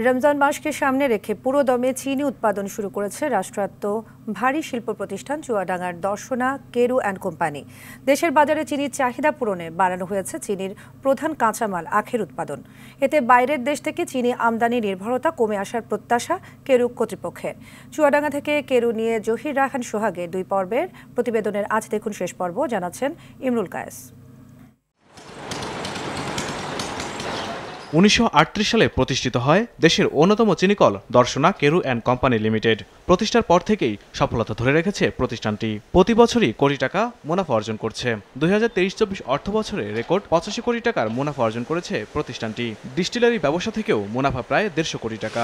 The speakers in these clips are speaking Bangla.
রমজান মাসকে সামনে রেখে পুরোদমে চিনি উৎপাদন শুরু করেছে রাষ্ট্রায়ত্ত ভারী শিল্প প্রতিষ্ঠান চুয়াডাঙ্গার দর্শনা কেরু অ্যান্ড কোম্পানি। দেশের বাজারে চিনির চাহিদা পূরণে বাড়ানো হয়েছে চিনির প্রধান কাঁচামাল আখের উৎপাদন। এতে বাইরের দেশ থেকে চিনি আমদানি নির্ভরতা কমে আসার প্রত্যাশা কেরু কর্তৃপক্ষের। চুয়াডাঙ্গা থেকে কেরু নিয়ে জহির রায়হান সোহাগের 2 পর্বের প্রতিবেদনের আজ দেখুন শেষ পর্ব, জানাচ্ছেন ইমরুল কায়েস। 1938 সালে প্রতিষ্ঠিত হয় দেশের অন্যতম চিনিকল Darshana Carew and Company Limited. প্রতিষ্ঠার পর থেকেই সফলতা ধরে রেখেছে প্রতিষ্ঠানটি। প্রতি বছরই কোটি টাকা মুনাফা অর্জন করছে। 2023-24 অর্থ বছরে রেকর্ড 85 কোটি টাকার মুনাফা অর্জন করেছে প্রতিষ্ঠানটি। ডিস্টিলারি ব্যবসা থেকেও মুনাফা প্রায় 150 কোটি টাকা।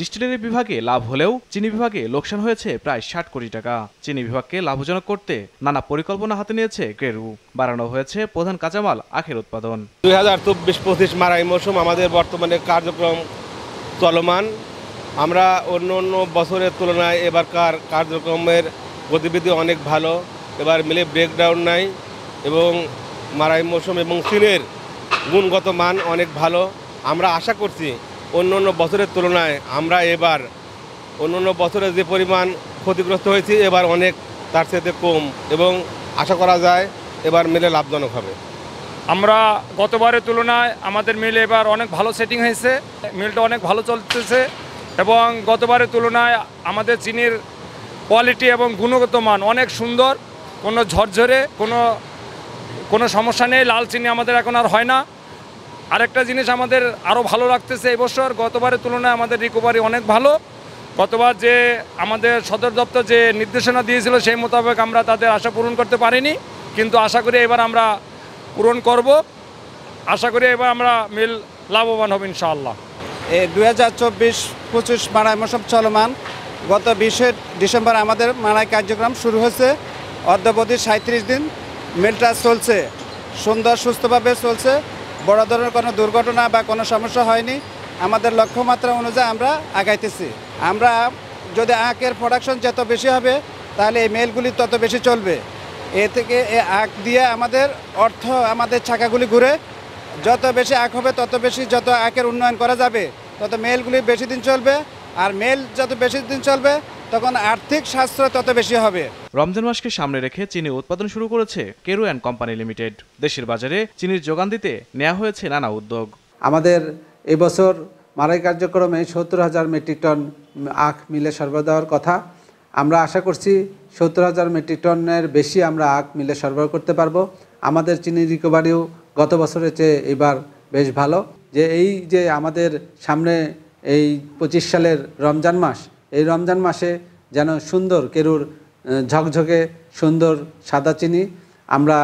ডিস্টিলারি বিভাগে লাভ হলেও চিনি বিভাগে লোকসান হয়েছে প্রায় 60 কোটি টাকা। চিনি বিভাগকে লাভজনক করতে নানা পরিকল্পনা হাতে নিয়েছে কেরু। বাড়ানো হয়েছে প্রধান কাঁচামাল আখের উৎপাদন। 2024-25 মারাই মৌসুম আমাদের বর্তমানে কার্যক্রম চলমান। আমরা অন্য বছরের তুলনায় এবারকার কার্যক্রমের গতিবিধি অনেক ভালো। এবার মিলে ব্রেকডাউন নাই এবং মারাই মৌসুম এবং চিনির গুণগত মান অনেক ভালো। আমরা আশা করছি অন্য বছরের তুলনায় আমরা এবার অন্য বছরে যে পরিমাণ ক্ষতিগ্রস্ত হয়েছি এবার অনেক তার সাথে কম, এবং আশা করা যায় এবার মিলে লাভজনক হবে। আমরা গতবারের তুলনায় আমাদের মিল এবার অনেক ভালো সেটিং হয়েছে, মিলটা অনেক ভালো চলতেছে এবং গতবারের তুলনায় আমাদের চিনির কোয়ালিটি এবং গুণগত মান অনেক সুন্দর। কোনো ঝরঝরে কোনো সমস্যা নেই, লাল চিনি আমাদের এখন আর হয় না। আরেকটা জিনিস আমাদের আরও ভালো লাগতেছে এবছর গতবারের তুলনায় আমাদের রিকভারি অনেক ভালো। গতবার যে আমাদের সদর দপ্তর যে নির্দেশনা দিয়েছিল সেই মোতাবেক আমরা তাদের আশা পূরণ করতে পারিনি, কিন্তু আশা করি এবার আমরা পূরণ করব। আশা করি এবার আমরা মিল লাভবান হব ইনশাআল্লাহ। এই 2024-25 মাড়াই মৌসুম চলমান। গত 20 ডিসেম্বর আমাদের মাড়াই কার্যক্রম শুরু হয়েছে। অদ্যাবধি 37 দিন মিলটা চলছে, সুন্দর সুস্থভাবে চলছে। বড় ধরনের কোনো দুর্ঘটনা বা কোনো সমস্যা হয়নি। আমাদের লক্ষ্যমাত্রা অনুযায়ী আমরা আগাইতেছি। আমরা যদি আখের প্রোডাকশন যত বেশি হবে তাহলে এই মেলগুলি তত বেশি চলবে। এ থেকে আখ দিয়ে আমাদের অর্থ, আমাদের চাকাগুলি ঘুরে। যত বেশি আখ হবে তত বেশি, যত আখের উন্নয়ন করা যাবে তত মেলগুলি বেশি দিন চলবে, আর মেল যত বেশি দিন চলবে তখন আর্থিক সাশ্রয় তত বেশি হবে। রমজান মাসকে সামনে রেখে চিনি উৎপাদন শুরু করেছে কেরু অ্যান্ড কোম্পানি লিমিটেড। দেশের বাজারে চিনির যোগান দিতে নেওয়া হয়েছে নানা উদ্যোগ। আমাদের এবছর মাড়াই কার্যক্রমে 70,000 মেট্রিক টন আখ মিলে সরবরাহ দেওয়ার কথা। আমরা আশা করছি 70,000 মেট্রিক টনের বেশি আমরা আখ মিলে সরবরাহ করতে পারবো। আমাদের চিনি রিকভারিও গত বছরের চেয়ে এবার বেশ ভালো। এই যে আমাদের সামনে এই 25 সালের রমজান মাস, এই রমজান মাসে যেন সুন্দর কেরুর ঝকঝকে সুন্দর সাদা চিনি আমরা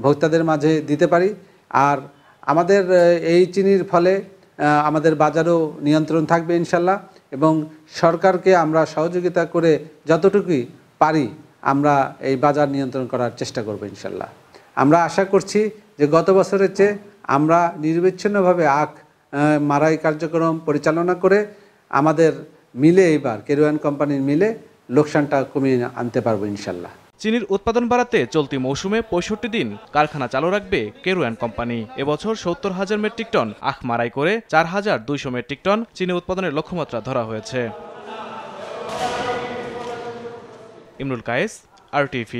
ভোক্তাদের মাঝে দিতে পারি। আর আমাদের এই চিনির ফলে আমাদের বাজারও নিয়ন্ত্রণ থাকবে ইনশাল্লাহ, এবং সরকারকে আমরা সহযোগিতা করে যতটুকুই পারি আমরা এই বাজার নিয়ন্ত্রণ করার চেষ্টা করব ইনশাল্লাহ। আমরা আশা করছি যে গত বছরের চেয়ে আমরা নিরবিচ্ছিন্নভাবে আখ মাড়াই কার্যক্রম পরিচালনা করে আমাদের মিলে এবার কেরু অ্যান্ড কোম্পানির মিলে লোকসানটা কমিয়ে আনতে পারবো ইনশাল্লাহ। চিনির উৎপাদন বাড়াতে চলতি মৌসুমে 65 দিন কারখানা চালু রাখবে কেরু অ্যান্ড কোম্পানি। এবছর 70,000 মেট্রিক টন আখ মাড়াই করে 4,200 মেট্রিক টন চিনি উৎপাদনের লক্ষ্যমাত্রা ধরা হয়েছে। ইমরুল কায়েস, RTV।